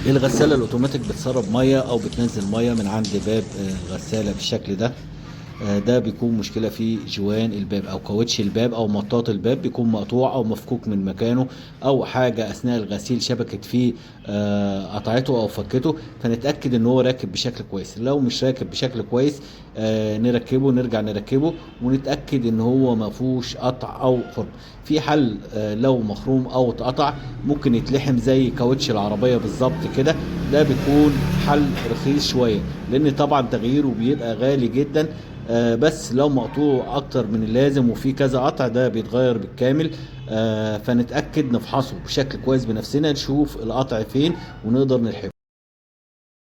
الغسالة الاوتوماتيك بتسرب مية او بتنزل مية من عند باب غسالة بالشكل ده. ده بيكون مشكلة في جوان الباب او كاوتش الباب او مطاط الباب بيكون مقطوع او مفكوك من مكانه، او حاجة اثناء الغسيل شبكت فيه قطعته او فكته. فنتأكد ان هو راكب بشكل كويس. لو مش راكب بشكل كويس نركبه، نرجع نركبه ونتأكد ان هو ما فيهوش قطع او خرم. في حل لو مخروم او اتقطع ممكن يتلحم زي كاوتش العربية بالظبط كده. ده بيكون حل رخيص شوية، لان طبعا تغييره بيبقى غالي جدا. بس لو مقطوع اكتر من اللازم وفي كذا قطع ده بيتغير بالكامل. فنتأكد نفحصه بشكل كويس بنفسنا، نشوف القطع فين ونقدر نلحقه.